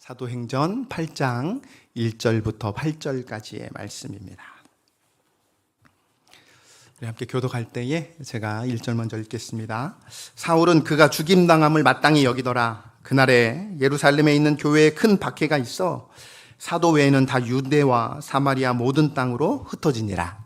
사도행전 8장 1절부터 8절까지의 말씀입니다. 우리 함께 교독할 때에 제가 1절 먼저 읽겠습니다. 사울은 그가 죽임당함을 마땅히 여기더라. 그날에 예루살렘에 있는 교회에 큰 박해가 있어 사도 외에는 다 유대와 사마리아 모든 땅으로 흩어지니라.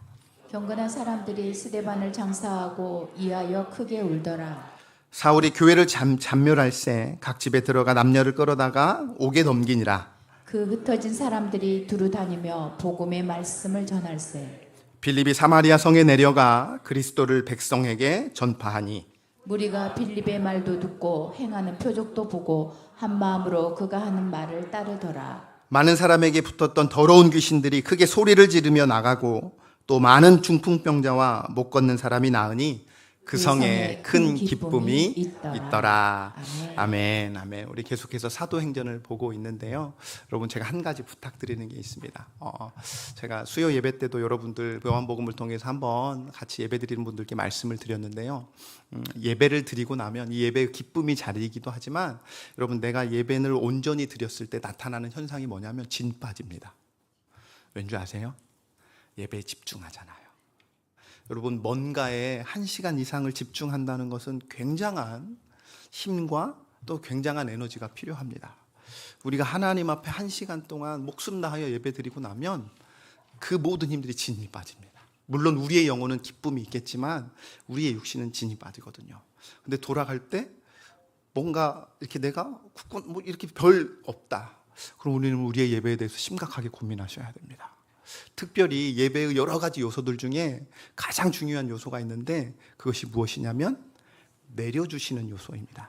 경건한 사람들이 스데반을 장사하고 이하여 크게 울더라. 사울이 교회를 잔멸할세 각 집에 들어가 남녀를 끌어다가 옥에 넘기니라. 그 흩어진 사람들이 두루 다니며 복음의 말씀을 전할세. 빌립이 사마리아 성에 내려가 그리스도를 백성에게 전파하니 무리가 빌립의 말도 듣고 행하는 표적도 보고 한 마음으로 그가 하는 말을 따르더라. 많은 사람에게 붙었던 더러운 귀신들이 크게 소리를 지르며 나가고 또 많은 중풍병자와 못 걷는 사람이 나으니 그 성에 큰 기쁨이 있더라. 아멘, 아멘. 우리 계속해서 사도행전을 보고 있는데요. 여러분, 제가 한 가지 부탁드리는 게 있습니다. 제가 수요 예배 때도 여러분들 요한복음을 통해서 한번 같이 예배 드리는 분들께 말씀을 드렸는데요. 예배를 드리고 나면 이 예배의 기쁨이 자리이기도 하지만 여러분, 내가 예배를 온전히 드렸을 때 나타나는 현상이 뭐냐면 진 빠집니다. 왠지 아세요? 예배에 집중하잖아요. 여러분, 뭔가에 1시간 이상을 집중한다는 것은 굉장한 힘과 또 굉장한 에너지가 필요합니다. 우리가 하나님 앞에 1시간 동안 목숨 다하여 예배드리고 나면 그 모든 힘들이 진이 빠집니다. 물론 우리의 영혼은 기쁨이 있겠지만 우리의 육신은 진이 빠지거든요. 근데 돌아갈 때 뭔가 이렇게 내가 굳건 뭐 이렇게 별 없다. 그럼 우리는 우리의 예배에 대해서 심각하게 고민하셔야 됩니다. 특별히 예배의 여러 가지 요소들 중에 가장 중요한 요소가 있는데 그것이 무엇이냐면 내려주시는 요소입니다.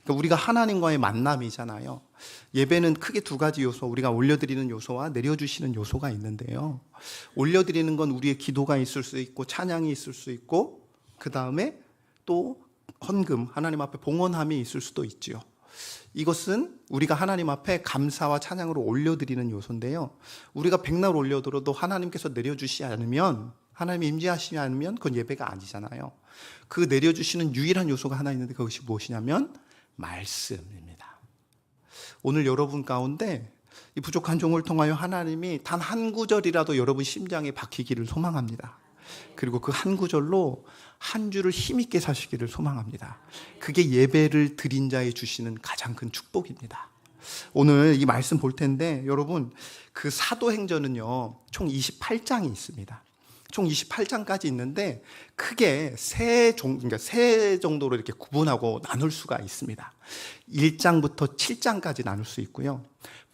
그러니까 우리가 하나님과의 만남이잖아요. 예배는 크게 두 가지 요소, 우리가 올려드리는 요소와 내려주시는 요소가 있는데요. 올려드리는 건 우리의 기도가 있을 수 있고 찬양이 있을 수 있고 그 다음에 또 헌금, 하나님 앞에 봉헌함이 있을 수도 있지요. 이것은 우리가 하나님 앞에 감사와 찬양으로 올려드리는 요소인데요. 우리가 백날 올려드려도 하나님께서 내려주시지 않으면, 하나님이 임재하시지 않으면 그건 예배가 아니잖아요. 그 내려주시는 유일한 요소가 하나 있는데 그것이 무엇이냐면 말씀입니다. 오늘 여러분 가운데 이 부족한 종을 통하여 하나님이 단 한 구절이라도 여러분 심장에 박히기를 소망합니다. 그리고 그 한 구절로 한 주를 힘있게 사시기를 소망합니다. 그게 예배를 드린 자에 주시는 가장 큰 축복입니다. 오늘 이 말씀 볼 텐데 여러분, 그 사도행전은요 총 28장이 있습니다. 총 28장까지 있는데 크게 세 정도로 이렇게 구분하고 나눌 수가 있습니다. 1장부터 7장까지 나눌 수 있고요.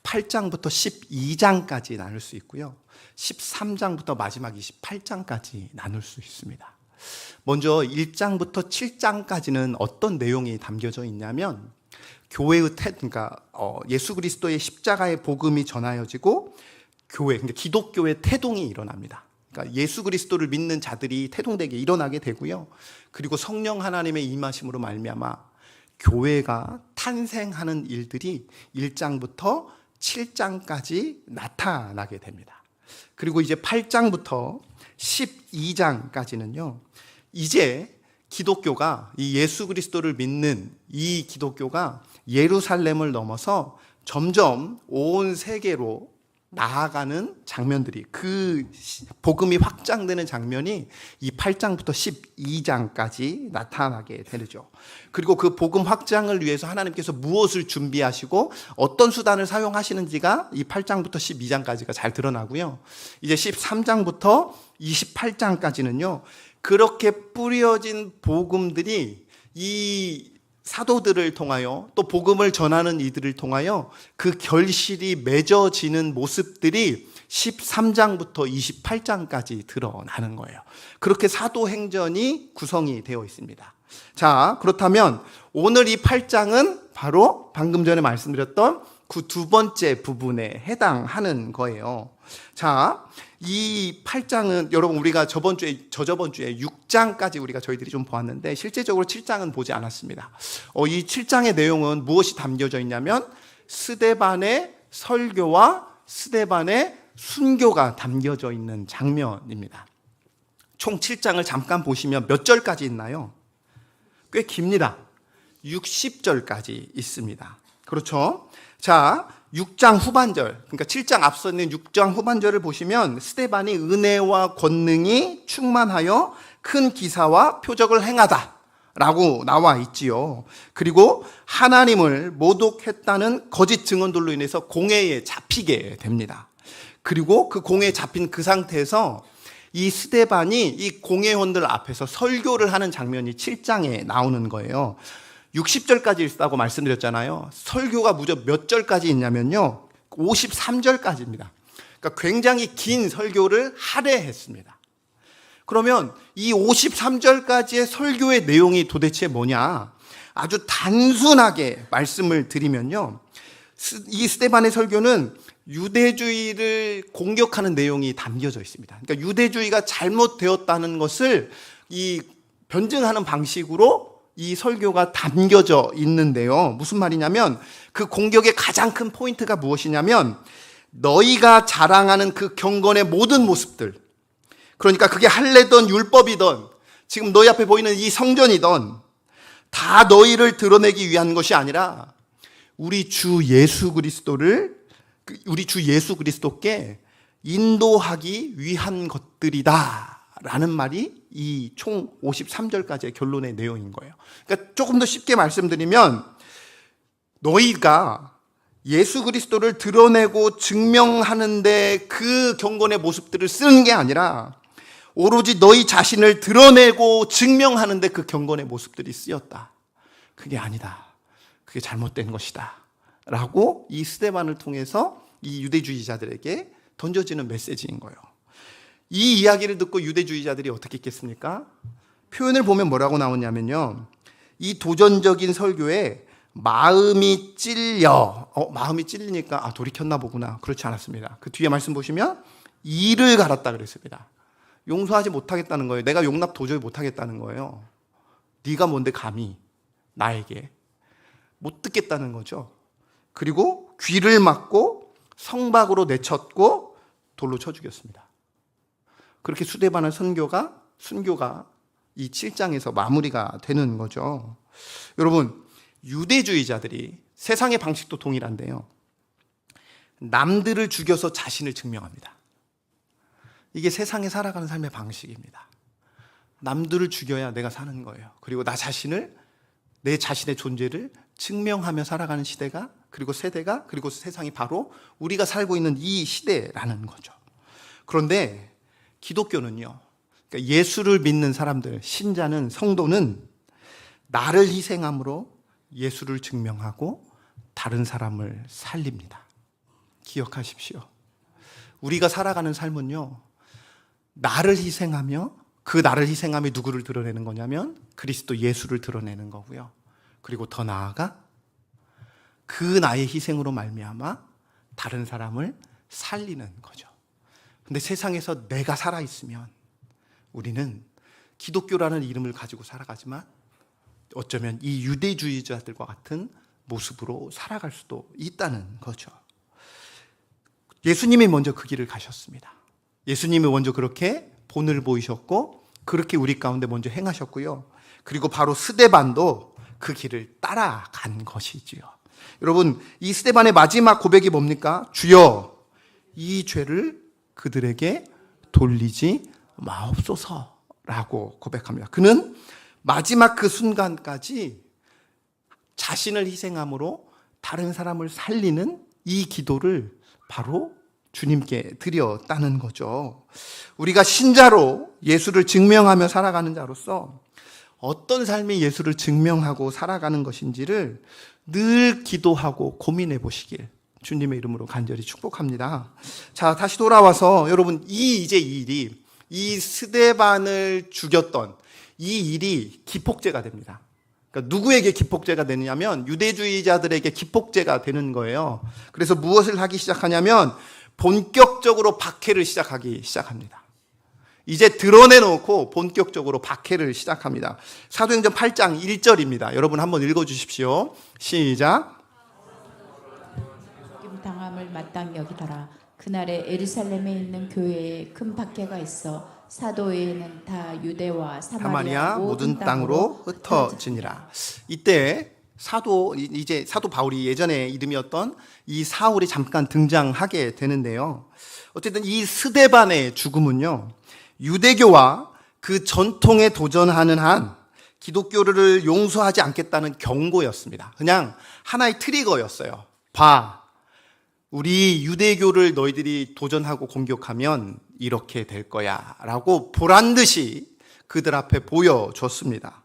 8장부터 12장까지 나눌 수 있고요. 13장부터 마지막 28장까지 나눌 수 있습니다. 먼저 1장부터 7장까지는 어떤 내용이 담겨져 있냐면 교회의 그러니까 예수 그리스도의 십자가의 복음이 전하여지고 교회, 그러니까 기독교의 태동이 일어납니다. 그러니까 예수 그리스도를 믿는 자들이 태동되게 일어나게 되고요. 그리고 성령 하나님의 임하심으로 말미암아 교회가 탄생하는 일들이 1장부터 7장까지 나타나게 됩니다. 그리고 이제 8장부터 12장까지는요, 이제 기독교가, 이 예수 그리스도를 믿는 이 기독교가 예루살렘을 넘어서 점점 온 세계로 나아가는 장면들이, 그 복음이 확장되는 장면이 이 8장부터 12장까지 나타나게 되죠. 그리고 그 복음 확장을 위해서 하나님께서 무엇을 준비하시고 어떤 수단을 사용하시는지가 이 8장부터 12장까지가 잘 드러나고요. 이제 13장부터 28장까지는요, 그렇게 뿌려진 복음들이 이 사도들을 통하여 또 복음을 전하는 이들을 통하여 그 결실이 맺어지는 모습들이 13장부터 28장까지 드러나는 거예요. 그렇게 사도행전이 구성이 되어 있습니다. 자, 그렇다면 오늘 이 8장은 바로 방금 전에 말씀드렸던 그 두 번째 부분에 해당하는 거예요. 자, 이 8장은 여러분, 우리가 저저번 주에 6장까지 우리가 저희들이 좀 보았는데 실제적으로 7장은 보지 않았습니다. 이 7장의 내용은 무엇이 담겨져 있냐면 스데반의 설교와 스데반의 순교가 담겨져 있는 장면입니다. 총 7장을 잠깐 보시면 몇 절까지 있나요? 꽤 깁니다. 60절까지 있습니다. 그렇죠? 자, 6장 후반절, 그러니까 7장 앞서 있는 6장 후반절을 보시면 스데반이 은혜와 권능이 충만하여 큰 기사와 표적을 행하다 라고 나와 있지요. 그리고 하나님을 모독했다는 거짓 증언들로 인해서 공회에 잡히게 됩니다. 그리고 그 공회에 잡힌 그 상태에서 이 스데반이 이 공회원들 앞에서 설교를 하는 장면이 7장에 나오는 거예요. 60절까지 있다고 말씀드렸잖아요. 설교가 무려 몇 절까지 있냐면요, 53절까지입니다. 그러니까 굉장히 긴 설교를 할애했습니다. 그러면 이 53절까지의 설교의 내용이 도대체 뭐냐? 아주 단순하게 말씀을 드리면요, 이 스데반의 설교는 유대주의를 공격하는 내용이 담겨져 있습니다. 그러니까 유대주의가 잘못되었다는 것을 이 변증하는 방식으로 이 설교가 담겨져 있는데요. 무슨 말이냐면 그 공격의 가장 큰 포인트가 무엇이냐면 너희가 자랑하는 그 경건의 모든 모습들, 그러니까 그게 할례든 율법이든 지금 너희 앞에 보이는 이 성전이든 다 너희를 드러내기 위한 것이 아니라 우리 주 예수 그리스도께 인도하기 위한 것들이다 라는 말이 이 총 53절까지의 결론의 내용인 거예요. 그러니까 조금 더 쉽게 말씀드리면 너희가 예수 그리스도를 드러내고 증명하는데 그 경건의 모습들을 쓰는 게 아니라 오로지 너희 자신을 드러내고 증명하는데 그 경건의 모습들이 쓰였다. 그게 아니다. 그게 잘못된 것이다. 라고 이 스데반을 통해서 이 유대주의자들에게 던져지는 메시지인 거예요. 이 이야기를 듣고 유대주의자들이 어떻게 했겠습니까? 표현을 보면 뭐라고 나오냐면요, 이 도전적인 설교에 마음이 찔리니까 돌이켰나 보구나. 그렇지 않았습니다. 그 뒤에 말씀 보시면 이를 갈았다 그랬습니다. 용서하지 못하겠다는 거예요. 내가 용납 도저히 못하겠다는 거예요. 네가 뭔데 감히 나에게, 못 듣겠다는 거죠. 그리고 귀를 막고 성박으로 내쳤고 돌로 쳐 죽였습니다. 그렇게 스데반의 순교가 이 7장에서 마무리가 되는 거죠. 여러분, 유대주의자들이 세상의 방식도 동일한데요, 남들을 죽여서 자신을 증명합니다. 이게 세상에 살아가는 삶의 방식입니다. 남들을 죽여야 내가 사는 거예요. 그리고 내 자신의 존재를 증명하며 살아가는 시대가, 그리고 세대가, 그리고 세상이 바로 우리가 살고 있는 이 시대라는 거죠. 그런데 기독교는요, 그러니까 예수를 믿는 사람들, 신자는, 성도는 나를 희생함으로 예수를 증명하고 다른 사람을 살립니다. 기억하십시오. 우리가 살아가는 삶은요, 나를 희생하며, 그 나를 희생함이 누구를 드러내는 거냐면 그리스도 예수를 드러내는 거고요. 그리고 더 나아가 그 나의 희생으로 말미암아 다른 사람을 살리는 거죠. 근데 세상에서 내가 살아있으면 우리는 기독교라는 이름을 가지고 살아가지만 어쩌면 이 유대주의자들과 같은 모습으로 살아갈 수도 있다는 거죠. 예수님이 먼저 그 길을 가셨습니다. 예수님이 먼저 그렇게 본을 보이셨고 그렇게 우리 가운데 먼저 행하셨고요. 그리고 바로 스데반도 그 길을 따라간 것이지요. 여러분, 이 스데반의 마지막 고백이 뭡니까? 주여, 이 죄를 그들에게 돌리지 마옵소서라고 고백합니다. 그는 마지막 그 순간까지 자신을 희생함으로 다른 사람을 살리는 이 기도를 바로 주님께 드렸다는 거죠. 우리가 신자로 예수를 증명하며 살아가는 자로서 어떤 삶이 예수를 증명하고 살아가는 것인지를 늘 기도하고 고민해 보시길 주님의 이름으로 간절히 축복합니다. 자, 다시 돌아와서 여러분, 이 일이, 이 스데반을 죽였던 이 일이 기폭제가 됩니다. 그러니까 누구에게 기폭제가 되느냐면 유대주의자들에게 기폭제가 되는 거예요. 그래서 무엇을 하기 시작하냐면 본격적으로 박해를 시작합니다. 이제 드러내놓고 본격적으로 박해를 시작합니다. 사도행전 8장 1절입니다. 여러분 한번 읽어주십시오. 시작. 당함을 마땅히 여기더라. 그날에 예루살렘에 있는 교회에 큰 박해가 있어 사도 외에는 다 유대와 사마리아 모든 땅으로 흩어지니라. 이때 이제 사도 바울이 예전에 이름이었던 이 사울이 잠깐 등장하게 되는데요. 어쨌든 이 스데반의 죽음은요, 유대교와 그 전통에 도전하는 한 기독교를 용서하지 않겠다는 경고였습니다. 그냥 하나의 트리거였어요. 봐, 우리 유대교를 너희들이 도전하고 공격하면 이렇게 될 거야 라고 보란듯이 그들 앞에 보여줬습니다.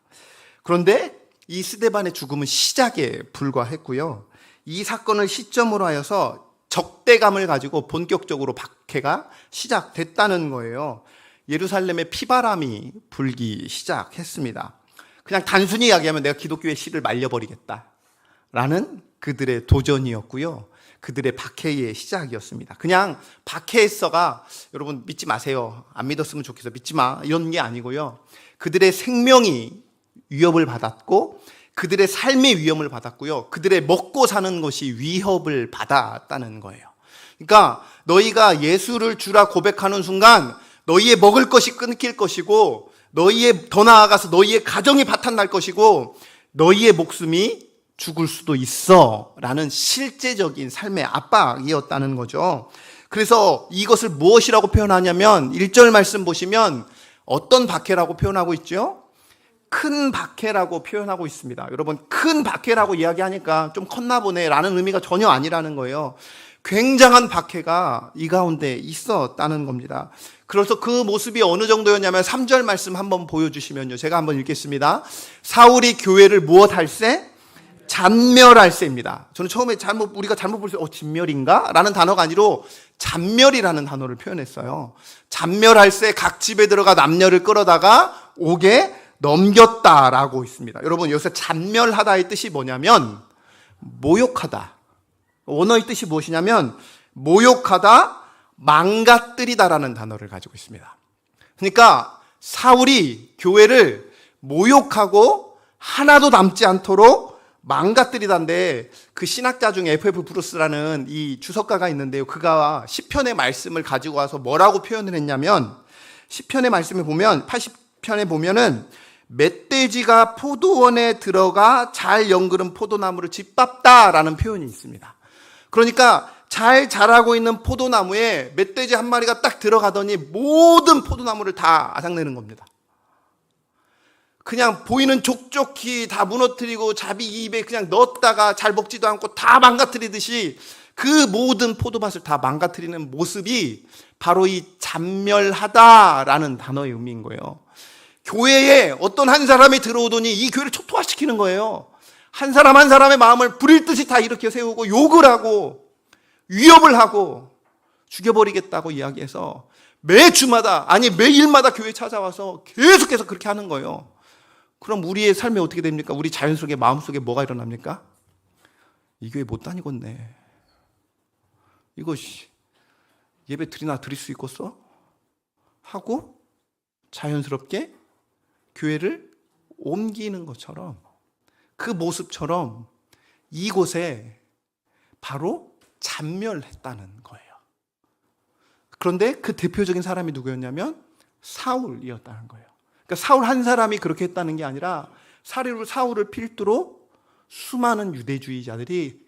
그런데 이 스데반의 죽음은 시작에 불과했고요. 이 사건을 시점으로 하여서 적대감을 가지고 본격적으로 박해가 시작됐다는 거예요. 예루살렘에 피바람이 불기 시작했습니다. 그냥 단순히 이야기하면 내가 기독교의 씨를 말려버리겠다라는 그들의 도전이었고요. 그들의 박해의 시작이었습니다. 그냥 박해했어가 여러분 믿지 마세요. 안 믿었으면 좋겠어. 믿지 마. 이런 게 아니고요. 그들의 생명이 위협을 받았고 그들의 삶의 위험을 받았고요. 그들의 먹고 사는 것이 위협을 받았다는 거예요. 그러니까 너희가 예수를 주라 고백하는 순간 너희의 먹을 것이 끊길 것이고 더 나아가서 너희의 가정이 바탕날 것이고 너희의 목숨이 죽을 수도 있어 라는 실제적인 삶의 압박이었다는 거죠. 그래서 이것을 무엇이라고 표현하냐면 1절 말씀 보시면 어떤 박해라고 표현하고 있죠? 큰 박해라고 표현하고 있습니다. 여러분, 큰 박해라고 이야기하니까 좀 컸나 보네 라는 의미가 전혀 아니라는 거예요. 굉장한 박해가 이 가운데 있었다는 겁니다. 그래서 그 모습이 어느 정도였냐면 3절 말씀 한번 보여주시면요. 제가 한번 읽겠습니다. 사울이 교회를 무엇할세? 잔멸할세입니다. 저는 처음에 우리가 잘못 볼 때 진멸인가? 라는 단어가 아니라 잔멸이라는 단어를 표현했어요. 잔멸할세, 각 집에 들어가 남녀를 끌어다가 옥에 넘겼다라고 있습니다. 여러분, 여기서 잔멸하다의 뜻이 뭐냐면 모욕하다. 원어의 뜻이 무엇이냐면 모욕하다, 망가뜨리다라는 단어를 가지고 있습니다. 그러니까 사울이 교회를 모욕하고 하나도 남지 않도록 망가뜨리다인데, 그 신학자 중에 F.F. 브루스라는 이 주석가가 있는데요. 그가 시편의 말씀을 가지고 와서 뭐라고 표현을 했냐면, 시편의 말씀을 보면 80편에 보면은 멧돼지가 포도원에 들어가 잘 연그른 포도나무를 짓밟다라는 표현이 있습니다. 그러니까 잘 자라고 있는 포도나무에 멧돼지 한 마리가 딱 들어가더니 모든 포도나무를 다 아삭내는 겁니다. 그냥 보이는 족족히 다 무너뜨리고 자기 입에 그냥 넣었다가 잘 먹지도 않고 다 망가뜨리듯이 그 모든 포도밭을 다 망가뜨리는 모습이 바로 이 잔멸하다라는 단어의 의미인 거예요. 교회에 어떤 한 사람이 들어오더니 이 교회를 초토화시키는 거예요. 한 사람 한 사람의 마음을 불일 듯이 다 일으켜 세우고 욕을 하고 위협을 하고 죽여버리겠다고 이야기해서 매주마다, 아니 매일마다 교회에 찾아와서 계속해서 그렇게 하는 거예요. 그럼 우리의 삶이 어떻게 됩니까? 우리 자연스럽게 마음속에 뭐가 일어납니까? 이 교회 못 다니겠네. 이거 예배 드릴 수 있겠어? 하고 자연스럽게 교회를 옮기는 것처럼, 그 모습처럼 이곳에 바로 잔멸했다는 거예요. 그런데 그 대표적인 사람이 누구였냐면 사울이었다는 거예요. 그러니까 사울 한 사람이 그렇게 했다는 게 아니라 사울을 필두로 수많은 유대주의자들이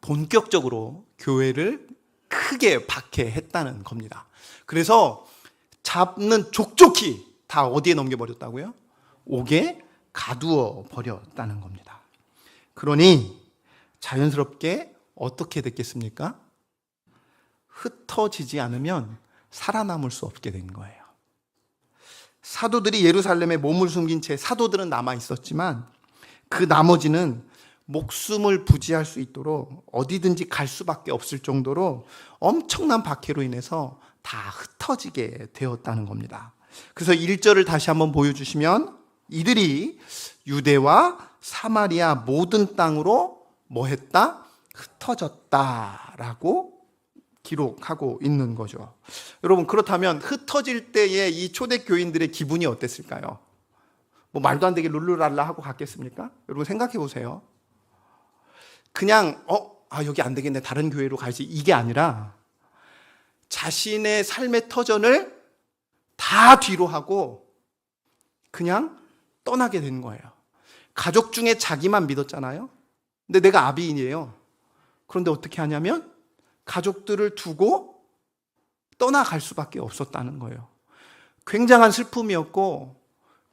본격적으로 교회를 크게 박해했다는 겁니다. 그래서 잡는 족족히 다 어디에 넘겨버렸다고요? 옥에 가두어 버렸다는 겁니다. 그러니 자연스럽게 어떻게 됐겠습니까? 흩어지지 않으면 살아남을 수 없게 된 거예요. 사도들이 예루살렘에 몸을 숨긴 채 사도들은 남아 있었지만 그 나머지는 목숨을 부지할 수 있도록 어디든지 갈 수밖에 없을 정도로 엄청난 박해로 인해서 다 흩어지게 되었다는 겁니다. 그래서 1절을 다시 한번 보여주시면 이들이 유대와 사마리아 모든 땅으로 뭐 했다? 흩어졌다라고 기록하고 있는 거죠. 여러분, 그렇다면 흩어질 때의 이 초대교인들의 기분이 어땠을까요? 뭐 말도 안 되게 룰루랄라 하고 갔겠습니까? 여러분 생각해 보세요. 그냥 여기 안 되겠네, 다른 교회로 가야지, 이게 아니라 자신의 삶의 터전을 다 뒤로 하고 그냥 떠나게 된 거예요. 가족 중에 자기만 믿었잖아요. 근데 내가 아비인이에요. 그런데 어떻게 하냐면 가족들을 두고 떠나갈 수밖에 없었다는 거예요. 굉장한 슬픔이었고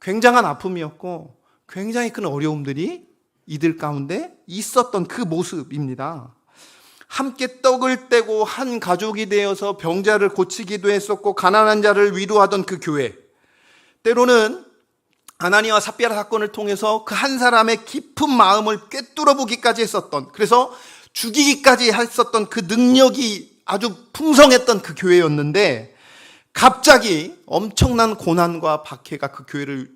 굉장한 아픔이었고 굉장히 큰 어려움들이 이들 가운데 있었던 그 모습입니다. 함께 떡을 떼고 한 가족이 되어서 병자를 고치기도 했었고 가난한 자를 위로하던 그 교회, 때로는 아나니아와 삽비라 사건을 통해서 그 한 사람의 깊은 마음을 꿰뚫어 보기까지 했었던, 그래서 죽이기까지 했었던 그 능력이 아주 풍성했던 그 교회였는데, 갑자기 엄청난 고난과 박해가 그 교회를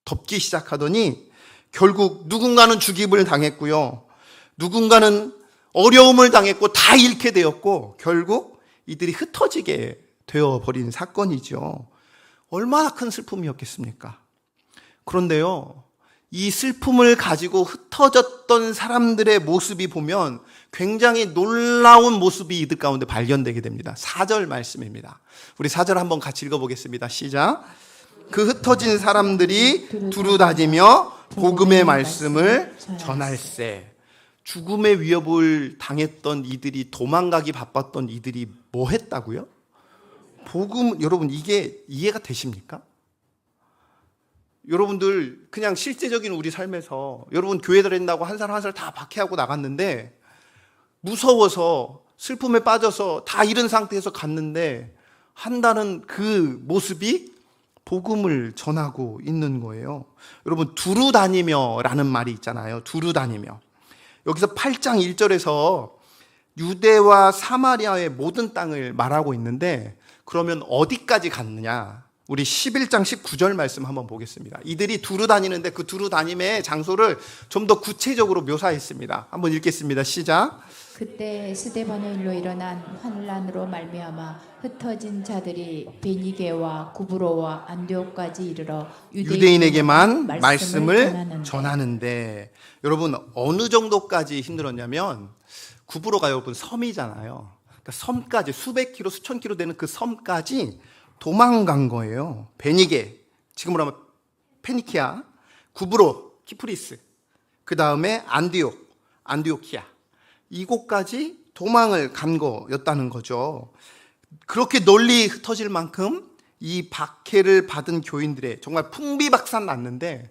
덮기 시작하더니 결국 누군가는 죽임을 당했고요, 누군가는 어려움을 당했고 다 잃게 되었고 결국 이들이 흩어지게 되어버린 사건이죠. 얼마나 큰 슬픔이었겠습니까? 그런데요, 이 슬픔을 가지고 흩어졌던 사람들의 모습이 보면 굉장히 놀라운 모습이 이들 가운데 발견되게 됩니다. 4절 말씀입니다. 우리 4절 한번 같이 읽어보겠습니다. 시작. 그 흩어진 사람들이 두루 다니며 복음의 말씀을 전할세. 죽음의 위협을 당했던 이들이, 도망가기 바빴던 이들이 뭐 했다고요? 복음, 여러분 이게 이해가 되십니까? 여러분들 그냥 실제적인 우리 삶에서 여러분 교회 다닌다고 한 사람 한 사람 다 박해하고 나갔는데 무서워서 슬픔에 빠져서 다 잃은 상태에서 갔는데 한다는 그 모습이 복음을 전하고 있는 거예요. 여러분 두루 다니며 라는 말이 있잖아요. 두루 다니며. 여기서 8장 1절에서 유대와 사마리아의 모든 땅을 말하고 있는데 그러면 어디까지 갔느냐? 우리 11장 19절 말씀 한번 보겠습니다. 이들이 두루 다니는데 그 두루 다님의 장소를 좀 더 구체적으로 묘사했습니다. 한번 읽겠습니다. 시작. 그때 스데반의 일로 일어난 환란으로 말미암아 흩어진 자들이 베니게와 구브로와 안디옥까지 이르러 유대인에게만 말씀을 전하는데, 여러분 어느 정도까지 힘들었냐면 구브로가 여러분 섬이잖아요. 그러니까 섬까지 수백 킬로 수천 킬로 되는 그 섬까지 도망간 거예요. 베니게, 지금으로 하면 페니키아, 구브로, 키프리스, 그 다음에 안디오키아, 이곳까지 도망을 간 거였다는 거죠. 그렇게 널리 흩어질 만큼 이 박해를 받은 교인들의 정말 풍비박산 났는데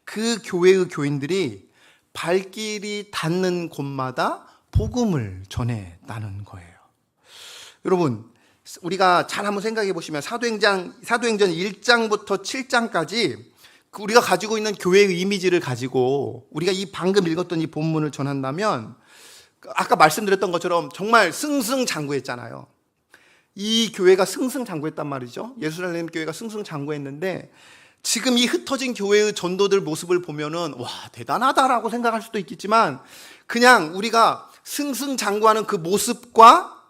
그 교회의 교인들이 발길이 닿는 곳마다 복음을 전했다는 거예요. 여러분 우리가 잘 한번 생각해 보시면 사도행전 1장부터 7장까지 우리가 가지고 있는 교회의 이미지를 가지고 우리가 이 방금 읽었던 이 본문을 전한다면 아까 말씀드렸던 것처럼 정말 승승장구했잖아요. 이 교회가 승승장구했단 말이죠. 예루살렘 교회가 승승장구했는데 지금 이 흩어진 교회의 전도들 모습을 보면은 와 대단하다라고 생각할 수도 있겠지만 그냥 우리가 승승장구하는 그 모습과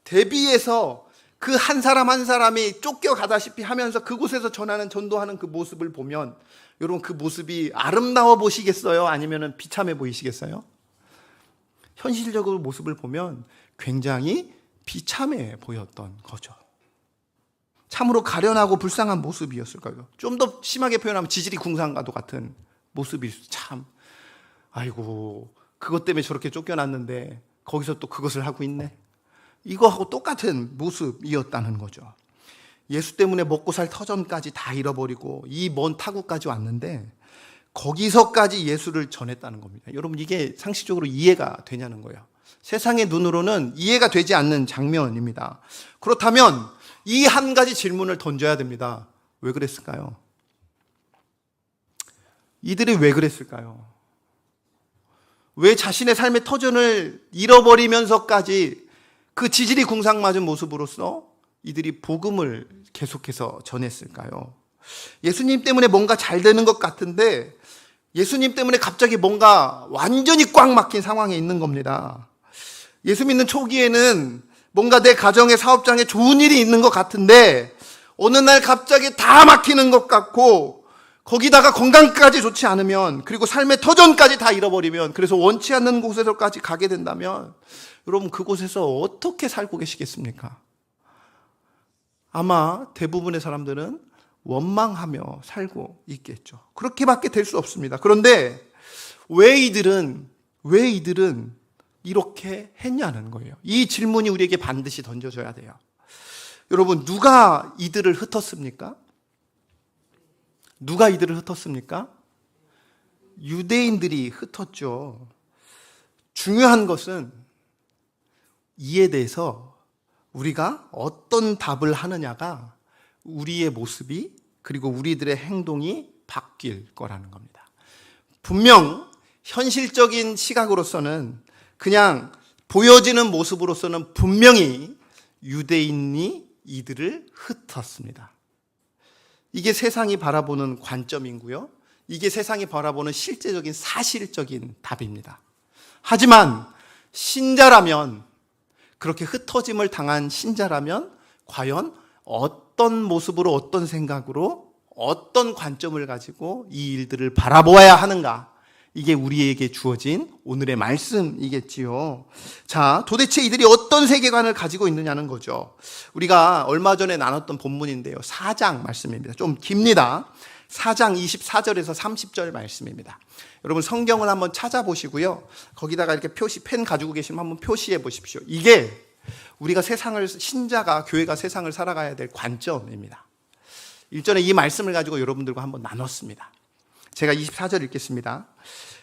대비해서 그 한 사람 한 사람이 쫓겨가다시피 하면서 그곳에서 전하는 전도하는 그 모습을 보면 여러분 그 모습이 아름다워 보시겠어요? 아니면 비참해 보이시겠어요? 현실적으로 모습을 보면 굉장히 비참해 보였던 거죠. 참으로 가련하고 불쌍한 모습이었을까요? 좀 더 심하게 표현하면 지질이 궁상과도 같은 모습이 참 아이고 그것 때문에 저렇게 쫓겨났는데 거기서 또 그것을 하고 있네. 이거하고 똑같은 모습이었다는 거죠. 예수 때문에 먹고 살 터전까지 다 잃어버리고 이 먼 타국까지 왔는데 거기서까지 예수를 전했다는 겁니다. 여러분 이게 상식적으로 이해가 되냐는 거예요. 세상의 눈으로는 이해가 되지 않는 장면입니다. 그렇다면 이 한 가지 질문을 던져야 됩니다. 왜 그랬을까요? 이들이 왜 그랬을까요? 왜 자신의 삶의 터전을 잃어버리면서까지 그 지질이 궁상맞은 모습으로서 이들이 복음을 계속해서 전했을까요? 예수님 때문에 뭔가 잘 되는 것 같은데 예수님 때문에 갑자기 뭔가 완전히 꽉 막힌 상황에 있는 겁니다. 예수 믿는 초기에는 뭔가 내 가정의 사업장에 좋은 일이 있는 것 같은데 어느 날 갑자기 다 막히는 것 같고 거기다가 건강까지 좋지 않으면 그리고 삶의 터전까지 다 잃어버리면 그래서 원치 않는 곳에서까지 가게 된다면 여러분 그곳에서 어떻게 살고 계시겠습니까? 아마 대부분의 사람들은 원망하며 살고 있겠죠. 그렇게밖에 될 수 없습니다. 그런데 왜 이들은 왜 이들은 이렇게 했냐는 거예요. 이 질문이 우리에게 반드시 던져져야 돼요. 여러분, 누가 이들을 흩었습니까? 누가 이들을 흩었습니까? 유대인들이 흩었죠. 중요한 것은 이에 대해서 우리가 어떤 답을 하느냐가 우리의 모습이 그리고 우리들의 행동이 바뀔 거라는 겁니다. 분명 현실적인 시각으로서는 그냥 보여지는 모습으로서는 분명히 유대인이 이들을 흩었습니다. 이게 세상이 바라보는 관점이고요. 이게 세상이 바라보는 실제적인 사실적인 답입니다. 하지만 신자라면, 그렇게 흩어짐을 당한 신자라면 과연 어떤 모습으로, 어떤 생각으로, 어떤 관점을 가지고 이 일들을 바라보아야 하는가? 이게 우리에게 주어진 오늘의 말씀이겠지요. 자, 도대체 이들이 어떤 세계관을 가지고 있느냐는 거죠. 우리가 얼마 전에 나눴던 본문인데요. 4장 말씀입니다. 좀 깁니다. 4장 24절에서 30절 말씀입니다. 여러분 성경을 한번 찾아보시고요. 거기다가 이렇게 펜 가지고 계시면 한번 표시해 보십시오. 이게 우리가 신자가, 교회가 세상을 살아가야 될 관점입니다. 일전에 이 말씀을 가지고 여러분들과 한번 나눴습니다. 제가 24절 읽겠습니다.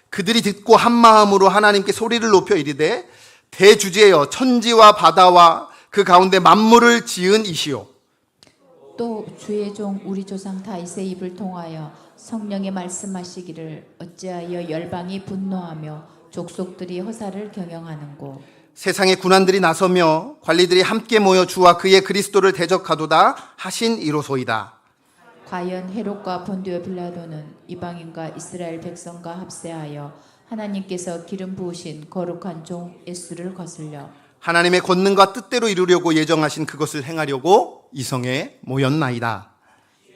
그들이 듣고 한 마음으로 하나님께 소리를 높여 이르되 대주제여 천지와 바다와 그 가운데 만물을 지은 이시오. 또 주의 종 우리 조상 다윗의 입을 통하여 성령의 말씀하시기를 어찌하여 열방이 분노하며 족속들이 허사를 경영하는고. 세상의 군관들이 나서며 관리들이 함께 모여 주와 그의 그리스도를 대적하도다 하신 이로소이다. 과연 헤롯과 본디오 빌라도는 이방인과 이스라엘 백성과 합세하여 하나님께서 기름 부으신 거룩한 종 예수를 거슬려 하나님의 권능과 뜻대로 이루려고 예정하신 그것을 행하려고 이성에 모였나이다.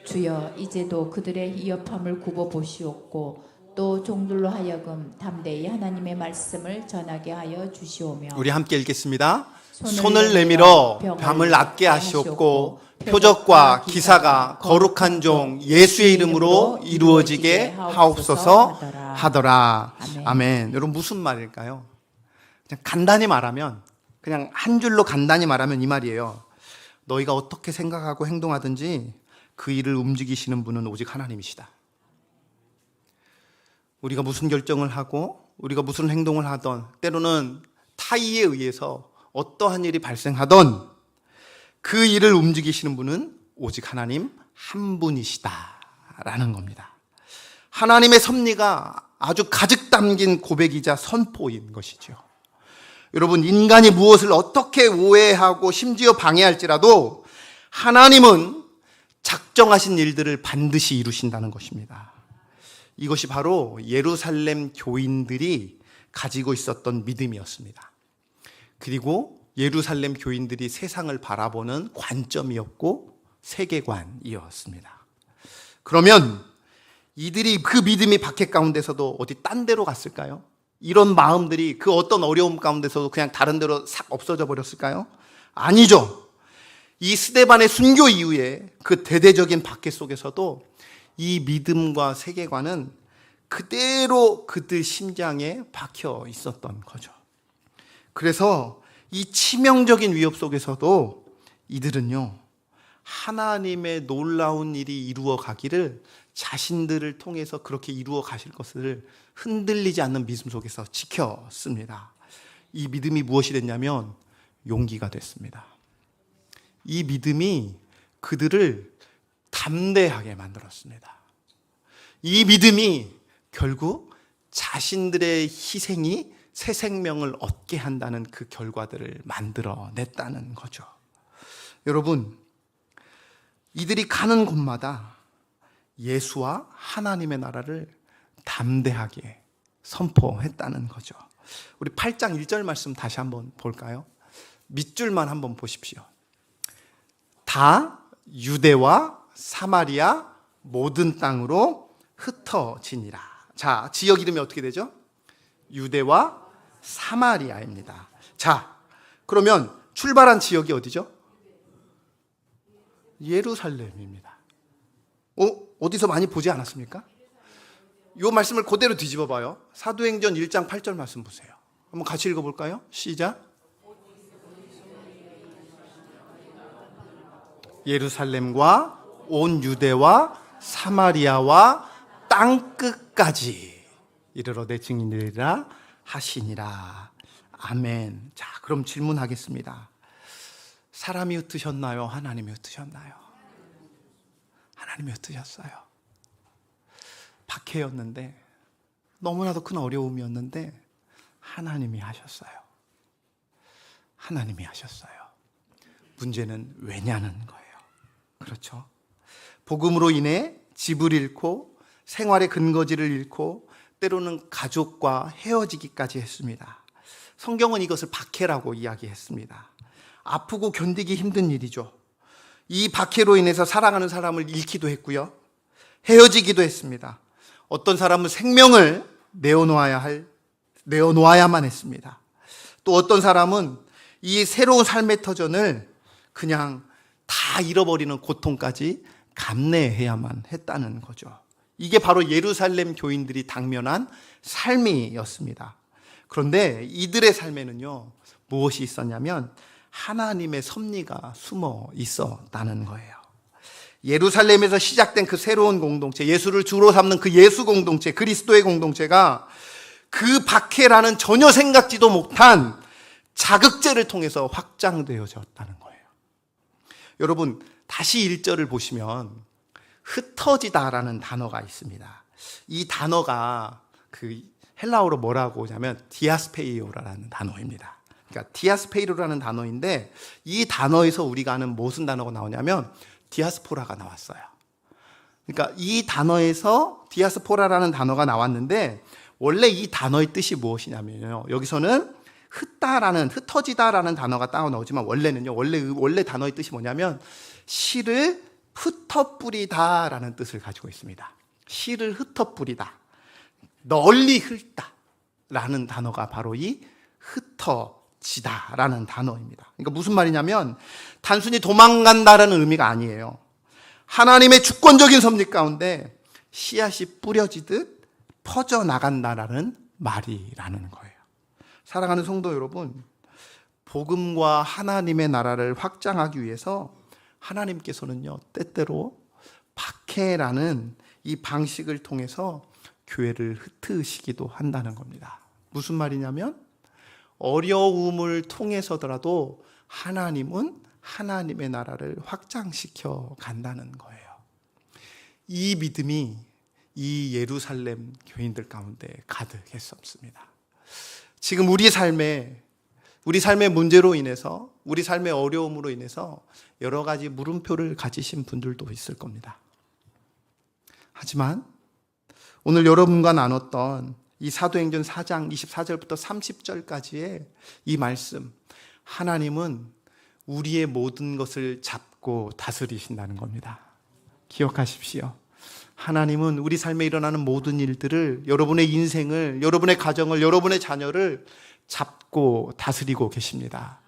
주여 이제도 그들의 위협함을 굽어 보시옵고 또 종들로 하여금 담대히 하나님의 말씀을 전하게 하여 주시오며. 우리 함께 읽겠습니다. 손을 내밀어 밤을 낮게 하시옵고 표적과 기사가 거룩한 종 예수의 이름으로 이루어지게 하옵소서 하더라. 아멘. 여러분 무슨 말일까요? 그냥 간단히 말하면, 그냥 한 줄로 간단히 말하면 이 말이에요. 너희가 어떻게 생각하고 행동하든지 그 일을 움직이시는 분은 오직 하나님이시다. 우리가 무슨 결정을 하고 우리가 무슨 행동을 하던, 때로는 타의에 의해서 어떠한 일이 발생하던 그 일을 움직이시는 분은 오직 하나님 한 분이시다라는 겁니다. 하나님의 섭리가 아주 가득 담긴 고백이자 선포인 것이죠. 여러분, 인간이 무엇을 어떻게 오해하고 심지어 방해할지라도 하나님은 작정하신 일들을 반드시 이루신다는 것입니다. 이것이 바로 예루살렘 교인들이 가지고 있었던 믿음이었습니다. 그리고 예루살렘 교인들이 세상을 바라보는 관점이었고 세계관이었습니다. 그러면 이들이 그 믿음이 박해 가운데서도 어디 딴 데로 갔을까요? 이런 마음들이 그 어떤 어려움 가운데서도 그냥 다른 데로 싹 없어져 버렸을까요? 아니죠. 이 스데반의 순교 이후에 그 대대적인 박해 속에서도 이 믿음과 세계관은 그대로 그들 심장에 박혀 있었던 거죠. 그래서 이 치명적인 위협 속에서도 이들은요, 하나님의 놀라운 일이 이루어 가기를, 자신들을 통해서 그렇게 이루어 가실 것을 흔들리지 않는 믿음 속에서 지켰습니다. 이 믿음이 무엇이 됐냐면 용기가 됐습니다. 이 믿음이 그들을 담대하게 만들었습니다. 이 믿음이 결국 자신들의 희생이 새 생명을 얻게 한다는 그 결과들을 만들어냈다는 거죠. 여러분, 이들이 가는 곳마다 예수와 하나님의 나라를 담대하게 선포했다는 거죠. 우리 8장 1절 말씀 다시 한번 볼까요? 밑줄만 한번 보십시오. 다 유대와 사마리아 모든 땅으로 흩어지니라. 자, 지역 이름이 어떻게 되죠? 유대와 사마리아입니다. 자, 그러면 출발한 지역이 어디죠? 예루살렘입니다. 어디서 많이 보지 않았습니까? 이 말씀을 그대로 뒤집어 봐요. 사도행전 1장 8절 말씀 보세요. 한번 같이 읽어볼까요? 시작. 예루살렘과 온 유대와 사마리아와 땅끝까지 이르러 내 증인이라 하시니라. 아멘. 자, 그럼 질문하겠습니다. 사람이 흩으셨나요? 하나님이 흩으셨나요? 하나님이 흩으셨어요. 박해였는데, 너무나도 큰 어려움이었는데 하나님이 하셨어요. 하나님이 하셨어요. 문제는 왜냐는 거예요. 그렇죠? 복음으로 인해 집을 잃고 생활의 근거지를 잃고 때로는 가족과 헤어지기까지 했습니다. 성경은 이것을 박해라고 이야기했습니다. 아프고 견디기 힘든 일이죠. 이 박해로 인해서 사랑하는 사람을 잃기도 했고요. 헤어지기도 했습니다. 어떤 사람은 생명을 내어놓아야만 했습니다. 또 어떤 사람은 이 새로운 삶의 터전을 그냥 다 잃어버리는 고통까지 감내해야만 했다는 거죠. 이게 바로 예루살렘 교인들이 당면한 삶이었습니다. 그런데 이들의 삶에는요, 무엇이 있었냐면 하나님의 섭리가 숨어 있었다는 거예요. 예루살렘에서 시작된 그 새로운 공동체, 예수를 주로 삼는 그 예수 공동체, 그리스도의 공동체가 그 박해라는 전혀 생각지도 못한 자극제를 통해서 확장되어졌다는 거예요. 여러분, 다시 1절을 보시면 흩어지다라는 단어가 있습니다. 이 단어가 그 헬라어로 뭐라고 하냐면 디아스페이오라는 단어입니다. 그러니까 디아스페이로라는 단어인데 이 단어에서 우리가 아는 무슨 단어가 나오냐면 디아스포라가 나왔어요. 그러니까 이 단어에서 디아스포라라는 단어가 나왔는데 원래 이 단어의 뜻이 무엇이냐면요. 여기서는 흩어지다라는 단어가 따로 나오지만 원래는요. 원래 단어의 뜻이 뭐냐면 씨를 흩어뿌리다라는 뜻을 가지고 있습니다. 씨를 흩어뿌리다. 널리 훑다라는 단어가 바로 이 흩어지다라는 단어입니다. 그러니까 무슨 말이냐면 단순히 도망간다라는 의미가 아니에요. 하나님의 주권적인 섭리 가운데 씨앗이 뿌려지듯 퍼져나간다라는 말이라는 거예요. 사랑하는 성도 여러분, 복음과 하나님의 나라를 확장하기 위해서 하나님께서는요, 때때로 박해라는 이 방식을 통해서 교회를 흩으시기도 한다는 겁니다. 무슨 말이냐면 어려움을 통해서더라도 하나님은 하나님의 나라를 확장시켜 간다는 거예요. 이 믿음이 이 예루살렘 교인들 가운데 가득했었습니다. 지금 우리 삶의 문제로 인해서, 우리 삶의 어려움으로 인해서 여러 가지 물음표를 가지신 분들도 있을 겁니다. 하지만 오늘 여러분과 나눴던 이 사도행전 4장 24절부터 30절까지의 이 말씀, 하나님은 우리의 모든 것을 잡고 다스리신다는 겁니다. 기억하십시오. 하나님은 우리 삶에 일어나는 모든 일들을, 여러분의 인생을, 여러분의 가정을, 여러분의 자녀를 잡고 다스리고 계십니다.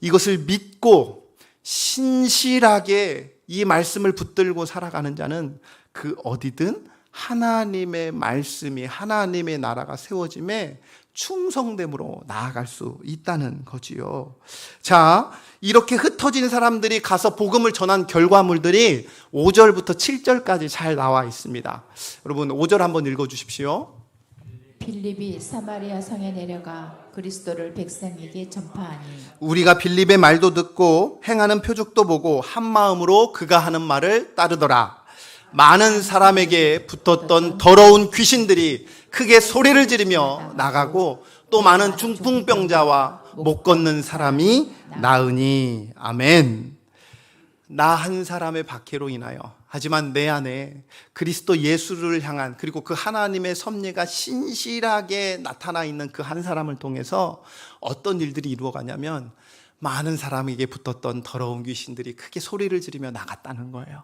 이것을 믿고 신실하게 이 말씀을 붙들고 살아가는 자는 그 어디든 하나님의 말씀이, 하나님의 나라가 세워짐에 충성됨으로 나아갈 수 있다는 거지요. 자, 이렇게 흩어진 사람들이 가서 복음을 전한 결과물들이 5절부터 7절까지 잘 나와 있습니다. 여러분 5절 한번 읽어주십시오. 빌립이 사마리아 성에 내려가 그리스도를 백성에게 전파하니 우리가 빌립의 말도 듣고 행하는 표적도 보고 한 마음으로 그가 하는 말을 따르더라. 많은 사람에게 붙었던 더러운 귀신들이 크게 소리를 지르며 나가고 또 많은 중풍병자와 못 걷는 사람이 나으니. 아멘. 나 한 사람의 박해로 인하여, 하지만 내 안에 그리스도 예수를 향한, 그리고 그 하나님의 섭리가 신실하게 나타나 있는 그 한 사람을 통해서 어떤 일들이 이루어가냐면 많은 사람에게 붙었던 더러운 귀신들이 크게 소리를 지르며 나갔다는 거예요.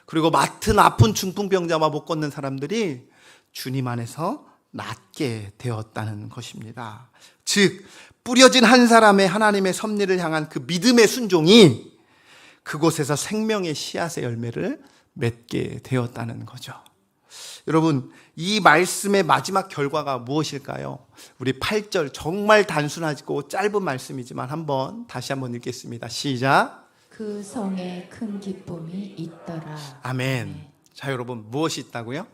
그리고 맡은 아픈 중풍병자와 못 걷는 사람들이 주님 안에서 낫게 되었다는 것입니다. 즉 뿌려진 한 사람의 하나님의 섭리를 향한 그 믿음의 순종이 그곳에서 생명의 씨앗의 열매를 맺게 되었다는 거죠. 여러분, 이 말씀의 마지막 결과가 무엇일까요? 우리 8절 정말 단순하고 짧은 말씀이지만 다시 한번 읽겠습니다. 시작. 그 성에 큰 기쁨이 있더라. 아멘. 자, 여러분, 무엇이 있다고요?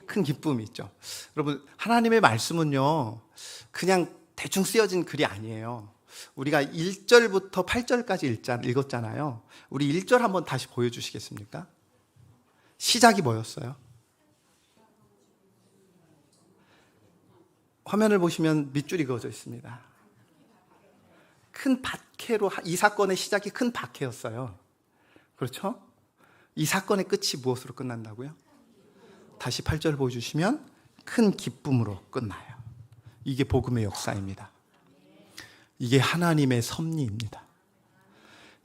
큰 기쁨이 있죠. 여러분, 하나님의 말씀은요, 그냥 대충 쓰여진 글이 아니에요. 우리가 1절부터 8절까지 읽었잖아요. 우리 1절 한번 다시 보여주시겠습니까? 시작이 뭐였어요? 화면을 보시면 밑줄이 그어져 있습니다. 큰 박해로, 이 사건의 시작이 큰 박해였어요. 그렇죠? 이 사건의 끝이 무엇으로 끝난다고요? 다시 8절 보여주시면 큰 기쁨으로 끝나요. 이게 복음의 역사입니다. 이게 하나님의 섭리입니다.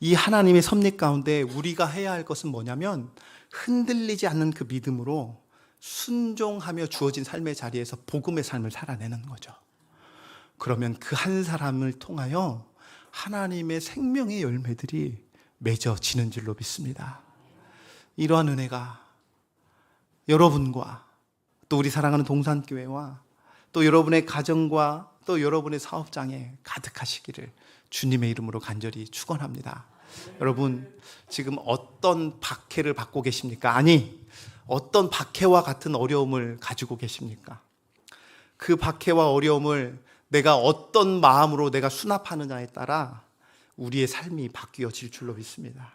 이 하나님의 섭리 가운데 우리가 해야 할 것은 뭐냐면 흔들리지 않는 그 믿음으로 순종하며 주어진 삶의 자리에서 복음의 삶을 살아내는 거죠. 그러면 그 한 사람을 통하여 하나님의 생명의 열매들이 맺어지는 줄로 믿습니다. 이러한 은혜가 여러분과 또 우리 사랑하는 동산교회와 또 여러분의 가정과 또 여러분의 사업장에 가득하시기를 주님의 이름으로 간절히 축원합니다. 여러분, 지금 어떤 박해를 받고 계십니까? 아니, 어떤 박해와 같은 어려움을 가지고 계십니까? 그 박해와 어려움을 내가 어떤 마음으로 내가 수납하느냐에 따라 우리의 삶이 바뀌어질 줄로 믿습니다.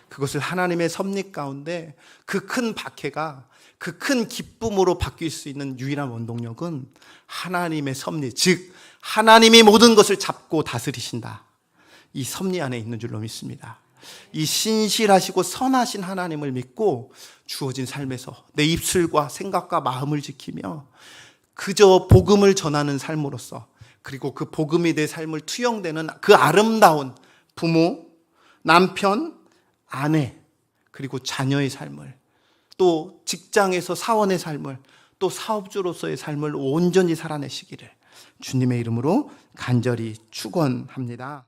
그것을 하나님의 섭리 가운데 그 큰 박해가 그 큰 기쁨으로 바뀔 수 있는 유일한 원동력은 하나님의 섭리, 즉 하나님이 모든 것을 잡고 다스리신다. 이 섭리 안에 있는 줄로 믿습니다. 이 신실하시고 선하신 하나님을 믿고 주어진 삶에서 내 입술과 생각과 마음을 지키며 그저 복음을 전하는 삶으로서, 그리고 그 복음이 내 삶을 투영되는 그 아름다운 부모, 남편, 아내, 그리고 자녀의 삶을, 또 직장에서 사원의 삶을, 또 사업주로서의 삶을 온전히 살아내시기를 주님의 이름으로 간절히 축원합니다.